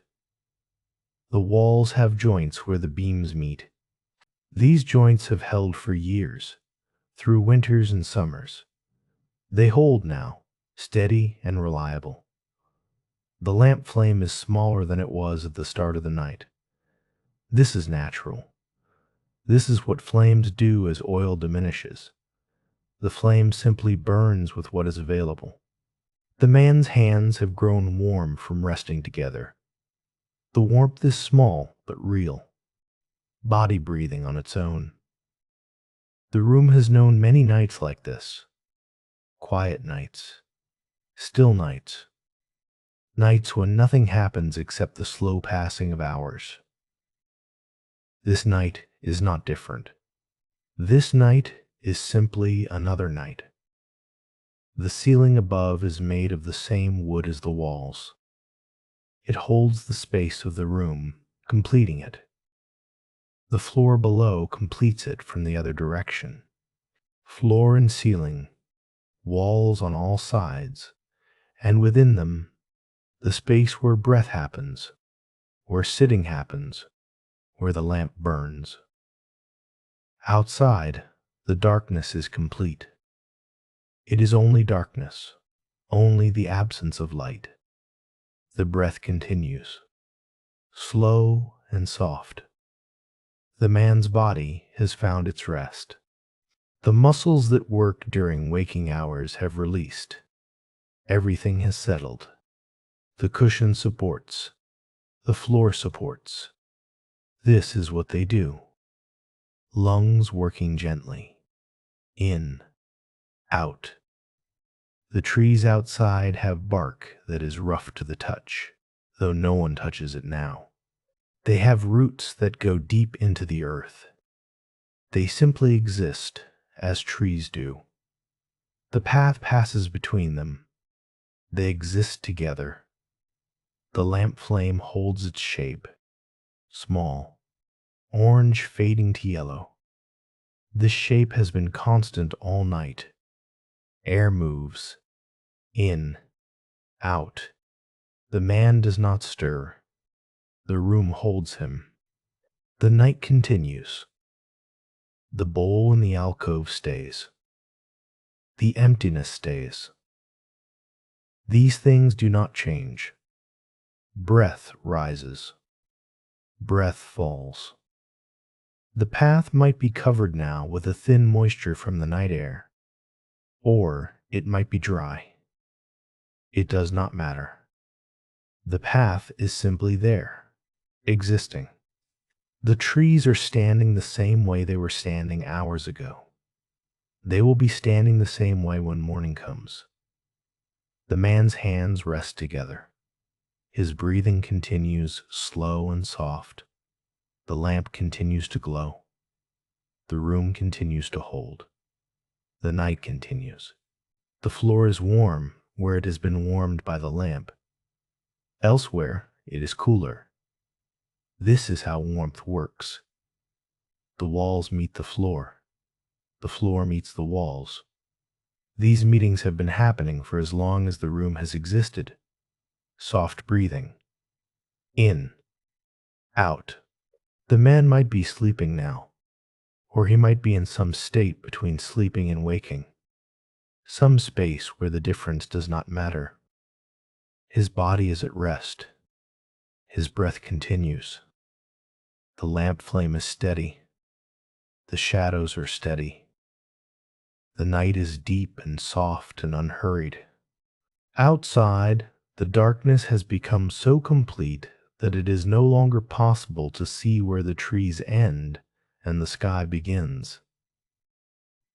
The walls have joints where the beams meet. These joints have held for years, through winters and summers. They hold now, steady and reliable. The lamp flame is smaller than it was at the start of the night. This is natural. This is what flames do as oil diminishes. The flame simply burns with what is available. The man's hands have grown warm from resting together. The warmth is small but real, body breathing on its own. The room has known many nights like this. Quiet nights, still nights, nights when nothing happens except the slow passing of hours. This night is not different. This night is simply another night. The ceiling above is made of the same wood as the walls. It holds the space of the room, completing it. The floor below completes it from the other direction. Floor and ceiling, walls on all sides, and within them, the space where breath happens, where sitting happens, where the lamp burns. Outside, the darkness is complete. It is only darkness, only the absence of light. The breath continues, slow and soft. The man's body has found its rest. The muscles that work during waking hours have released. Everything has settled. The cushion supports. The floor supports. This is what they do. Lungs working gently. In, out. The trees outside have bark that is rough to the touch, though no one touches it now. They have roots that go deep into the earth. They simply exist, as trees do. The path passes between them. They exist together. The lamp flame holds its shape, small, orange fading to yellow. This shape has been constant all night. Air moves, in, out. The man does not stir. The room holds him. The night continues. The bowl in the alcove stays. The emptiness stays. These things do not change. Breath rises. Breath falls. The path might be covered now with a thin moisture from the night air, or it might be dry. It does not matter. The path is simply there, existing. The trees are standing the same way they were standing hours ago. They will be standing the same way when morning comes. The man's hands rest together. His breathing continues slow and soft. The lamp continues to glow. The room continues to hold. The night continues. The floor is warm where it has been warmed by the lamp. Elsewhere, it is cooler. This is how warmth works. The walls meet the floor. The floor meets the walls. These meetings have been happening for as long as the room has existed. Soft breathing. In. Out. The man might be sleeping now, or he might be in some state between sleeping and waking. Some space where the difference does not matter. His body is at rest. His breath continues. The lamp flame is steady. The shadows are steady. The night is deep and soft and unhurried. Outside, the darkness has become so complete that it is no longer possible to see where the trees end and the sky begins.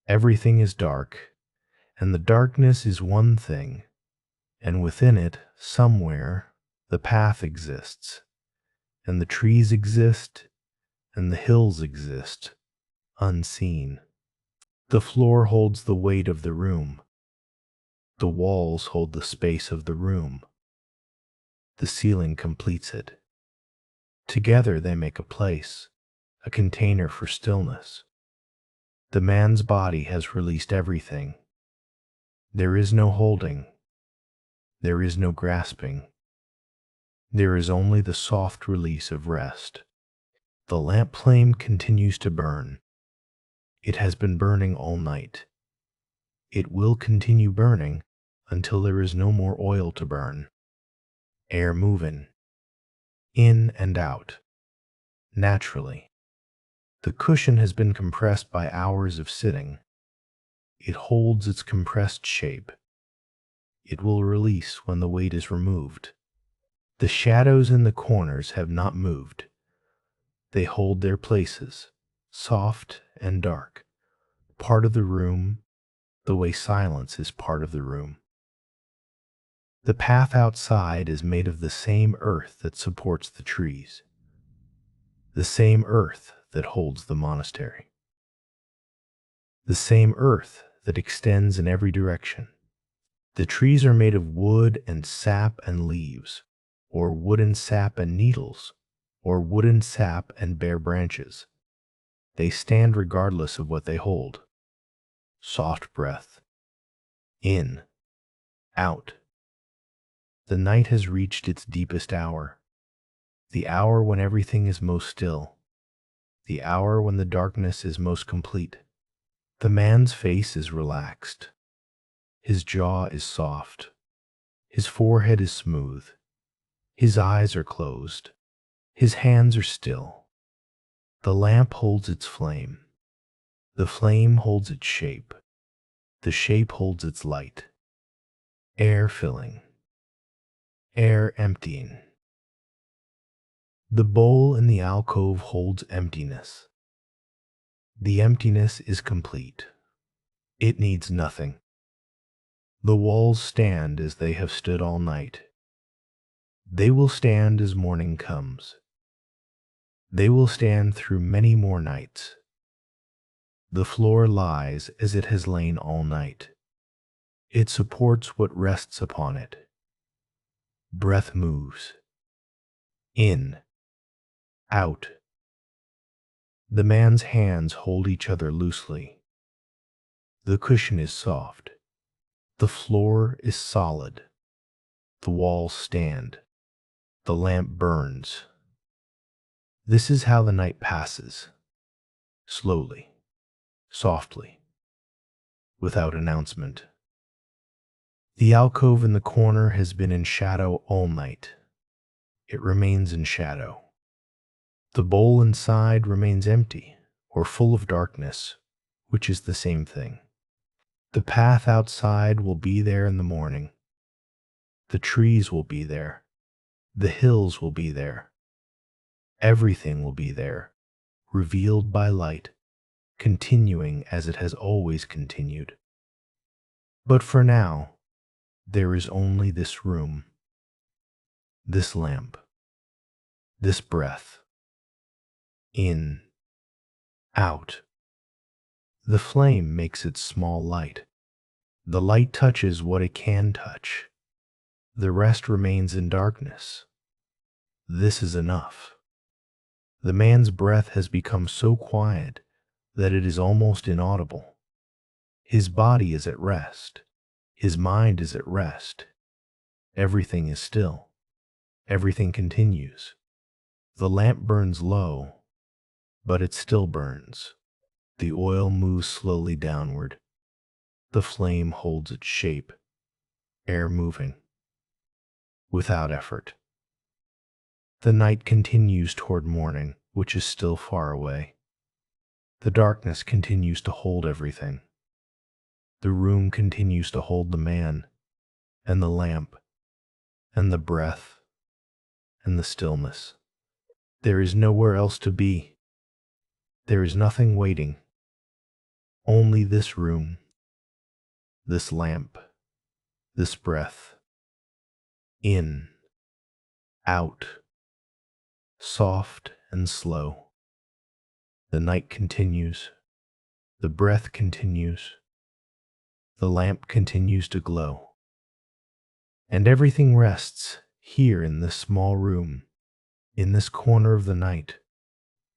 Everything is dark, And the darkness is one thing, and within it, somewhere, the path exists, and the trees exist, and the hills exist, unseen. The floor holds the weight of the room. The walls hold the space of the room. The ceiling completes it. Together they make a place, a container for stillness. The man's body has released everything. There is no holding. There is no grasping. There is only the soft release of rest. The lamp flame continues to burn. It has been burning all night. It will continue burning until there is no more oil to burn. Air moving, in and out, naturally. The cushion has been compressed by hours of sitting. It holds its compressed shape. It will release when the weight is removed. The shadows in the corners have not moved. They hold their places, soft and dark, part of the room, the way silence is part of the room. The path outside is made of the same earth that supports the trees, the same earth that holds the monastery, the same earth that extends in every direction. The trees are made of wood and sap and leaves, or wood and sap and needles, or wood and sap and bare branches. They stand regardless of what they hold. Soft breath. In. Out. The night has reached its deepest hour. The hour when everything is most still. The hour when the darkness is most complete. The man's face is relaxed. His jaw is soft. His forehead is smooth. His eyes are closed. His hands are still. The lamp holds its flame. The flame holds its shape. The shape holds its light. Air filling. Air emptying. The bowl in the alcove holds emptiness. The emptiness is complete. It needs nothing. The walls stand as they have stood all night. They will stand as morning comes. They will stand through many more nights. The floor lies as it has lain all night. It supports what rests upon it. Breath moves. In. Out. The man's hands hold each other loosely. The cushion is soft. The floor is solid. The walls stand. The lamp burns. This is how the night passes. Slowly. Softly. Without announcement. The alcove in the corner has been in shadow all night. It remains in shadow. The bowl inside remains empty or full of darkness, which is the same thing. The path outside will be there in the morning. The trees will be there. The hills will be there. Everything will be there, revealed by light, continuing as it has always continued. But for now, there is only this room, this lamp, this breath. In. Out. The flame makes its small light. The light touches what it can touch. The rest remains in darkness. This is enough. The man's breath has become so quiet that it is almost inaudible. His body is at rest. His mind is at rest. Everything is still. Everything continues. The lamp burns low, but it still burns. The oil moves slowly downward. The flame holds its shape, air moving, without effort. The night continues toward morning, which is still far away. The darkness continues to hold everything. The room continues to hold the man, and the lamp, and the breath, and the stillness. There is nowhere else to be. There is nothing waiting. Only this room, this lamp, this breath, in, out, soft and slow. The night continues, the breath continues, the lamp continues to glow. And everything rests here in this small room, in this corner of the night.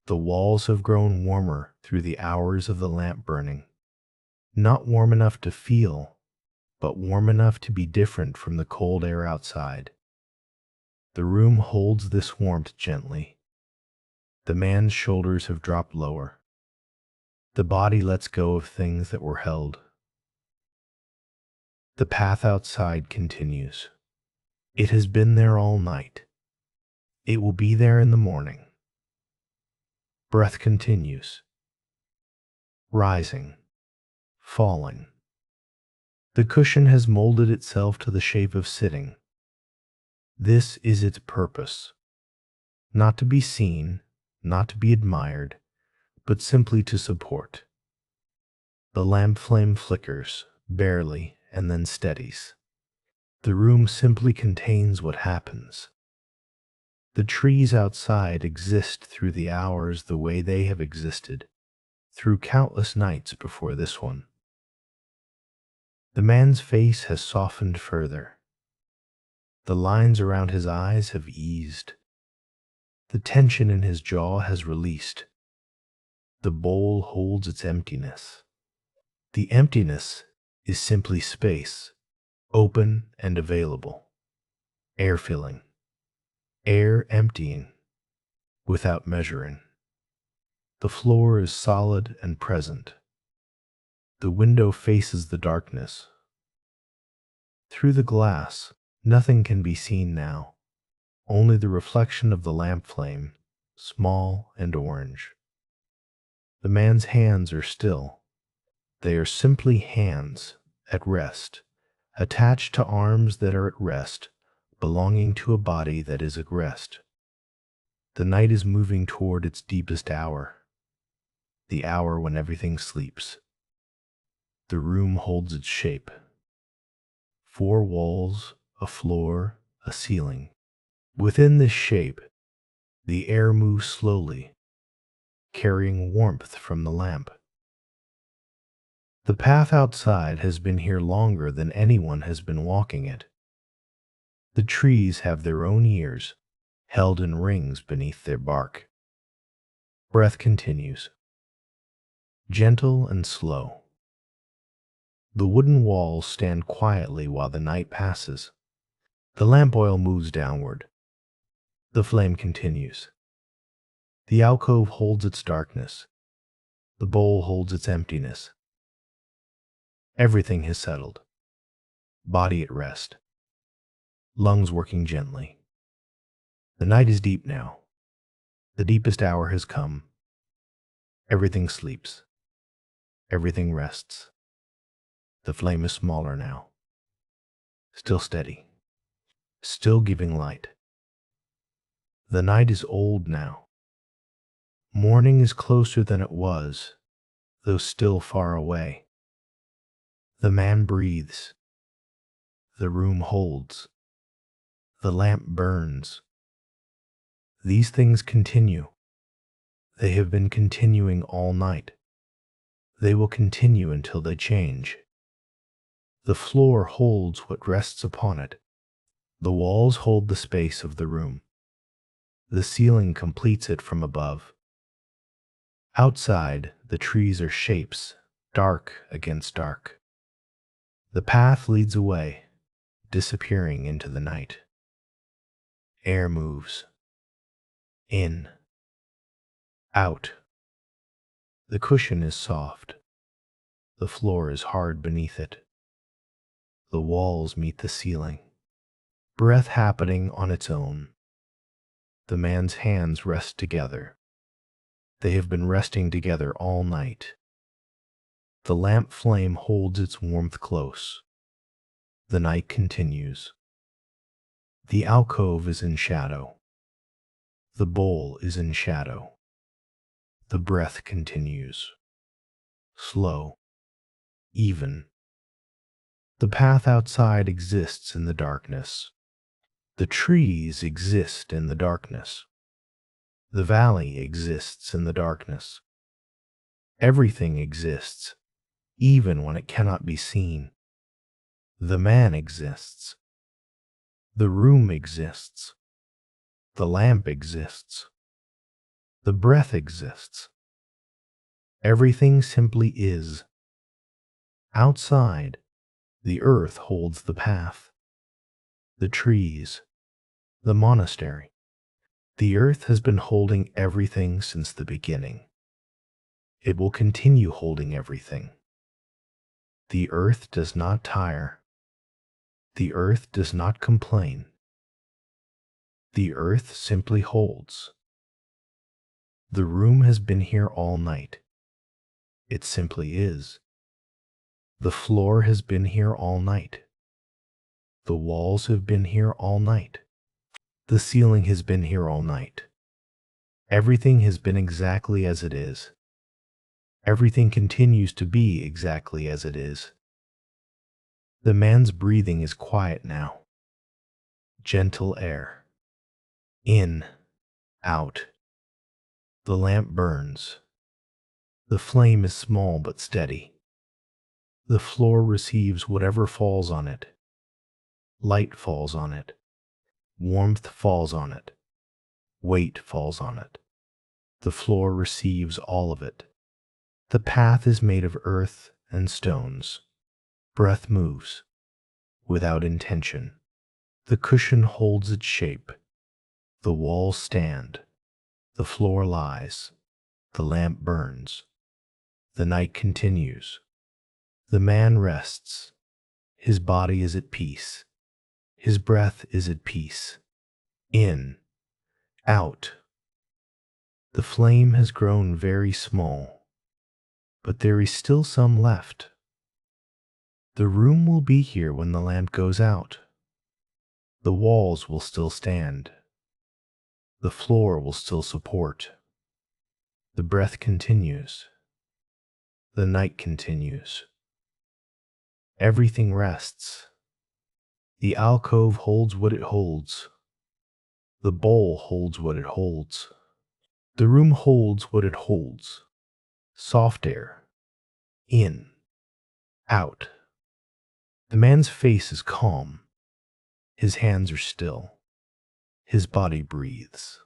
The walls have grown warmer through the hours of the lamp burning. Not warm enough to feel, but warm enough to be different from the cold air outside. The room holds this warmth gently. The man's shoulders have dropped lower. The body lets go of things that were held. The path outside continues. It has been there all night. It will be there in the morning. Breath continues. Rising, falling. The cushion has molded itself to the shape of sitting. This is its purpose. Not to be seen, not to be admired, but simply to support. The lamp flame flickers, barely, and then steadies. The room simply contains what happens. The trees outside exist through the hours the way they have existed, through countless nights before this one. The man's face has softened further. The lines around his eyes have eased. The tension in his jaw has released. The bowl holds its emptiness. The emptiness is simply space, open and available. Air filling. Air emptying, without measuring. The floor is solid and present. The window faces the darkness. Through the glass, nothing can be seen now, only the reflection of the lamp flame, small and orange. The man's hands are still. They are simply hands at rest, attached to arms that are at rest, belonging to a body that is at rest. The night is moving toward its deepest hour, the hour when everything sleeps. The room holds its shape. 4 walls, a floor, a ceiling. Within this shape, the air moves slowly, carrying warmth from the lamp. The path outside has been here longer than anyone has been walking it. The trees have their own years, held in rings beneath their bark. Breath continues, gentle and slow. The wooden walls stand quietly while the night passes. The lamp oil moves downward. The flame continues. The alcove holds its darkness. The bowl holds its emptiness. Everything has settled. Body at rest. Lungs working gently. The night is deep now. The deepest hour has come. Everything sleeps. Everything rests. The flame is smaller now. Still steady. Still giving light. The night is old now. Morning is closer than it was, though still far away. The man breathes. The room holds. The lamp burns. These things continue. They have been continuing all night. They will continue until they change. The floor holds what rests upon it. The walls hold the space of the room. The ceiling completes it from above. Outside, the trees are shapes, dark against dark. The path leads away, disappearing into the night. Air moves. In. Out. The cushion is soft. The floor is hard beneath it. The walls meet the ceiling. Breath happening on its own. The man's hands rest together. They have been resting together all night. The lamp flame holds its warmth close. The night continues. The alcove is in shadow. The bowl is in shadow. The breath continues. Slow, even, The path outside exists in the darkness. The trees exist in the darkness. The valley exists in the darkness. Everything exists, even when it cannot be seen. The man exists. The room exists. The lamp exists. The breath exists. Everything simply is. Outside, the earth holds the path, the trees, the monastery. The earth has been holding everything since the beginning. It will continue holding everything. The earth does not tire. The earth does not complain. The earth simply holds. The room has been here all night. It simply is. The floor has been here all night. The walls have been here all night. The ceiling has been here all night. Everything has been exactly as it is. Everything continues to be exactly as it is. The man's breathing is quiet now. Gentle air. In, out. The lamp burns. The flame is small but steady. The floor receives whatever falls on it. Light falls on it. Warmth falls on it. Weight falls on it. The floor receives all of it. The path is made of earth and stones. Breath moves, without intention. The cushion holds its shape. The walls stand. The floor lies. The lamp burns. The night continues. The man rests. His body is at peace. His breath is at peace. In, out. The flame has grown very small, but there is still some left. The room will be here when the lamp goes out. The walls will still stand. The floor will still support. The breath continues. The night continues. Everything rests. The alcove holds what it holds. The bowl holds what it holds. The room holds what it holds. Soft air. In. Out. The man's face is calm. His hands are still. His body breathes.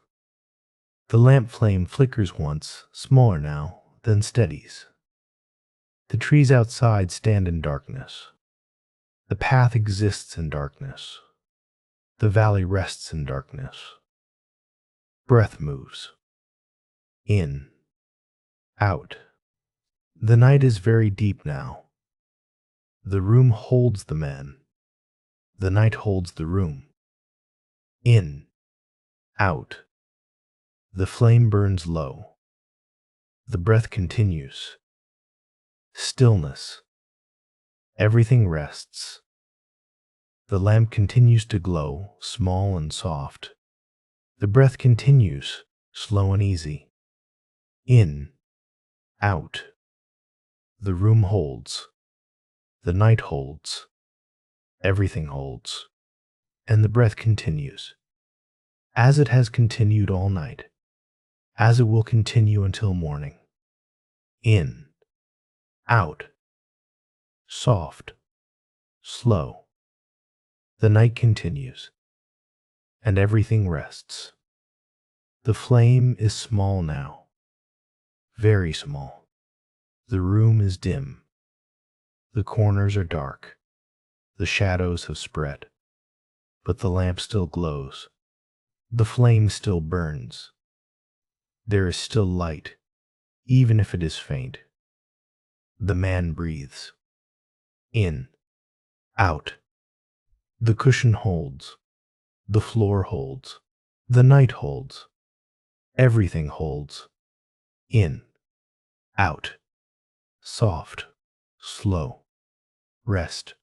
The lamp flame flickers once, smaller now, then steadies. The trees outside stand in darkness. The path exists in darkness. The valley rests in darkness. Breath moves. In. Out. The night is very deep now. The room holds the man. The night holds the room. In. Out. The flame burns low. The breath continues. Stillness. Everything rests. The lamp continues to glow, small and soft. The breath continues, slow and easy. In. Out. The room holds. The night holds. Everything holds. And the breath continues. As it has continued all night. As it will continue until morning. In. Out. Soft. Slow. The night continues. And everything rests. The flame is small now. Very small. The room is dim. The corners are dark. The shadows have spread. But the lamp still glows. The flame still burns. There is still light, even if it is faint. The man breathes. In. Out. The cushion holds. The floor holds. The night holds. Everything holds. In. Out. Soft. Slow. Rest.